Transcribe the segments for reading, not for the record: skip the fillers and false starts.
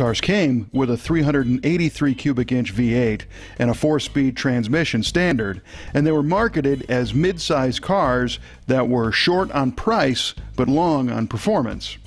Cars came with a 383 cubic inch V8 and a 4-speed transmission standard, and they were marketed as mid-size cars that were short on price but long on performance.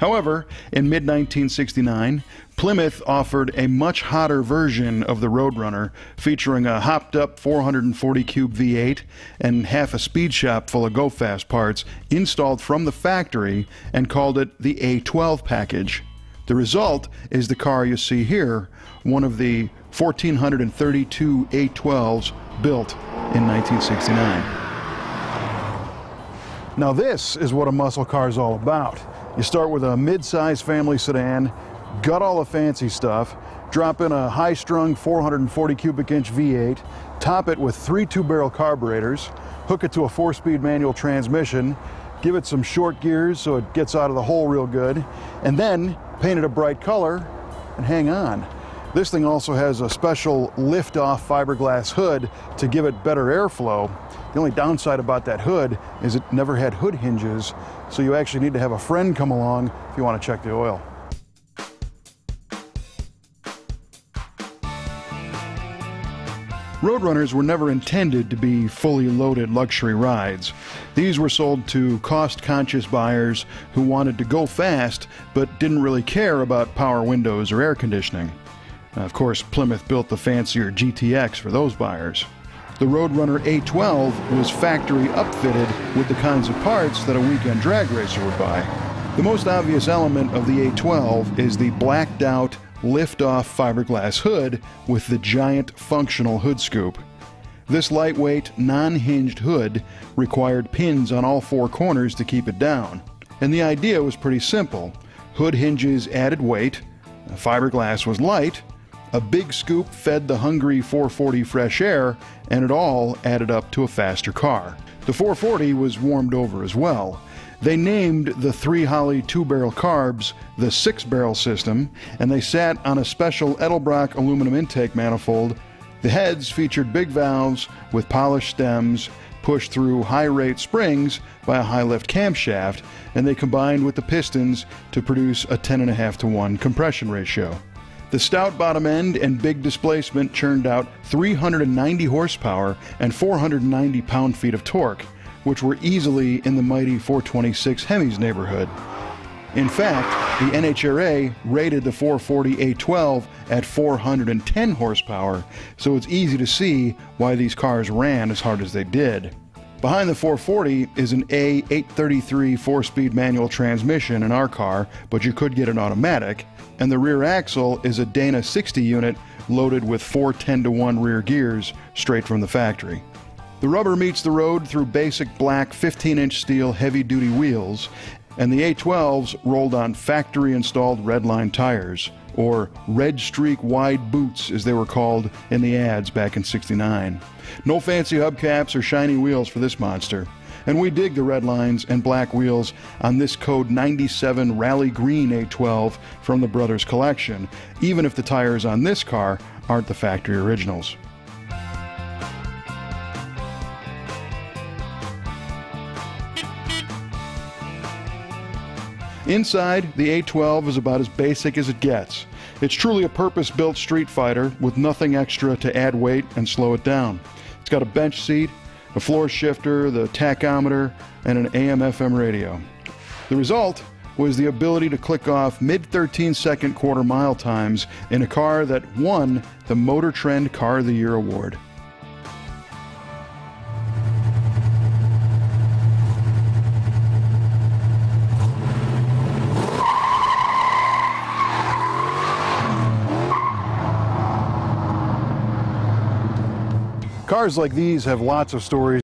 However, in mid-1969, Plymouth offered a much hotter version of the Road Runner, featuring a hopped-up 440 cube V8 and half a speed shop full of go-fast parts installed from the factory, and called it the A12 package. The result is the car you see here, one of the 1,432 A12s built in 1969. Now this is what a muscle car is all about. You start with a mid-size family sedan, gut all the fancy stuff, drop in a high-strung 440 cubic inch V8, top it with 3 2-barrel carburetors, hook it to a 4-speed manual transmission, give it some short gears so it gets out of the hole real good, and then paint it a bright color and hang on. This thing also has a special lift-off fiberglass hood to give it better airflow. The only downside about that hood is it never had hood hinges, so you actually need to have a friend come along if you want to check the oil. Road Runners were never intended to be fully loaded luxury rides. These were sold to cost-conscious buyers who wanted to go fast but didn't really care about power windows or air conditioning. Of course, Plymouth built the fancier GTX for those buyers. The Road Runner A12 was factory upfitted with the kinds of parts that a weekend drag racer would buy. The most obvious element of the A12 is the blacked out lift-off fiberglass hood with the giant functional hood scoop. This lightweight, non-hinged hood required pins on all 4 corners to keep it down. And the idea was pretty simple. Hood hinges added weight, fiberglass was light, a big scoop fed the hungry 440 fresh air, and it all added up to a faster car. The 440 was warmed over as well. They named the 3 Holley 2-barrel carbs the 6-barrel system, and they sat on a special Edelbrock aluminum intake manifold. The heads featured big valves with polished stems, pushed through high-rate springs by a high-lift camshaft, and they combined with the pistons to produce a 10.5-to-1 compression ratio. The stout bottom end and big displacement churned out 390 horsepower and 490 pound-feet of torque, which were easily in the mighty 426 Hemi's neighborhood. In fact, the NHRA rated the 440 A12 at 410 horsepower, so it's easy to see why these cars ran as hard as they did. Behind the 440 is an A833 4-speed manual transmission in our car, but you could get an automatic, and the rear axle is a Dana 60 unit loaded with 4 10-to-1 rear gears straight from the factory. The rubber meets the road through basic black 15-inch steel heavy-duty wheels, and the A12s rolled on factory-installed redline tires, or red streak wide boots as they were called in the ads back in '69. No fancy hubcaps or shiny wheels for this monster, and we dig the red lines and black wheels on this code 97 Rally Green A12 from the Brothers collection, even if the tires on this car aren't the factory originals. Inside, the A12 is about as basic as it gets. It's truly a purpose-built street fighter with nothing extra to add weight and slow it down. It's got a bench seat, a floor shifter, the tachometer, and an AM/FM radio. The result was the ability to click off mid-13-second quarter-mile times in a car that won the Motor Trend Car of the Year award. Cars like these have lots of stories